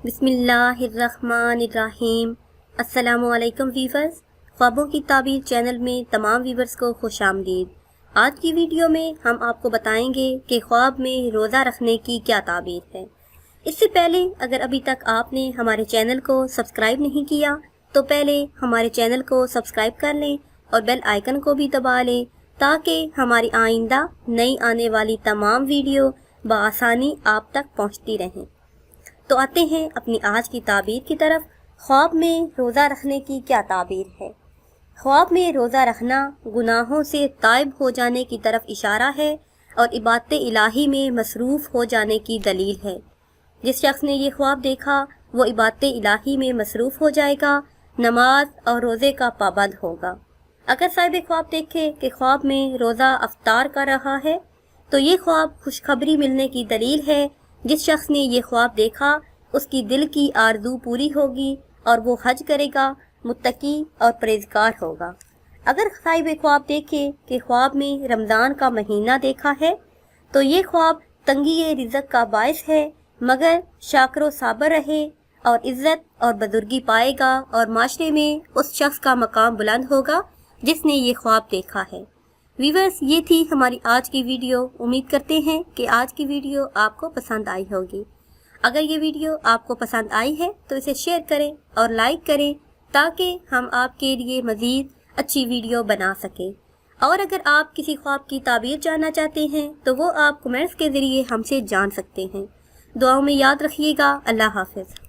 بسم اللہ الرحمن الرحیم۔ السلام علیکم ویورز، خوابوں کی تعبیر چینل میں تمام ویورز کو خوش آمدید۔ آج کی ویڈیو میں ہم آپ کو بتائیں گے کہ خواب میں روزہ رکھنے کی کیا تعبیر ہے۔ اس سے پہلے اگر ابھی تک آپ نے ہمارے چینل کو سبسکرائب نہیں کیا تو پہلے ہمارے چینل کو سبسکرائب کر لیں اور بیل آئیکن کو بھی دبا لیں تاکہ ہماری آئندہ نئی آنے والی تمام ویڈیو بآسانی آپ تک پہنچتی رہیں۔ تو آتے ہیں اپنی آج کی تعبیر کی طرف۔ خواب میں روزہ رکھنے کی کیا تعبیر ہے؟ خواب میں روزہ رکھنا گناہوں سے تائب ہو جانے کی طرف اشارہ ہے اور عبادت الہی میں مصروف ہو جانے کی دلیل ہے۔ جس شخص نے یہ خواب دیکھا وہ عبادت الہی میں مصروف ہو جائے گا، نماز اور روزے کا پابند ہوگا۔ اگر صاحب خواب دیکھے کہ خواب میں روزہ افطار کر رہا ہے تو یہ خواب خوشخبری ملنے کی دلیل ہے۔ جس شخص نے یہ خواب دیکھا اس کی دل کی آرزو پوری ہوگی اور وہ حج کرے گا، متقی اور پرہیزگار ہوگا۔ اگر صاحب خواب دیکھے کہ خواب میں رمضان کا مہینہ دیکھا ہے تو یہ خواب تنگی رزق کا باعث ہے، مگر شاکر و صابر رہے اور عزت اور بزرگی پائے گا اور معاشرے میں اس شخص کا مقام بلند ہوگا جس نے یہ خواب دیکھا ہے۔ ویورز، یہ تھی ہماری آج کی ویڈیو۔ امید کرتے ہیں کہ آج کی ویڈیو آپ کو پسند آئی ہوگی۔ اگر یہ ویڈیو آپ کو پسند آئی ہے تو اسے شیئر کریں اور لائک کریں تاکہ ہم آپ کے لیے مزید اچھی ویڈیو بنا سکیں۔ اور اگر آپ کسی خواب کی تعبیر جاننا چاہتے ہیں تو وہ آپ کمنٹس کے ذریعے ہم سے جان سکتے ہیں۔ دعاؤں میں یاد رکھیے گا۔ اللہ حافظ۔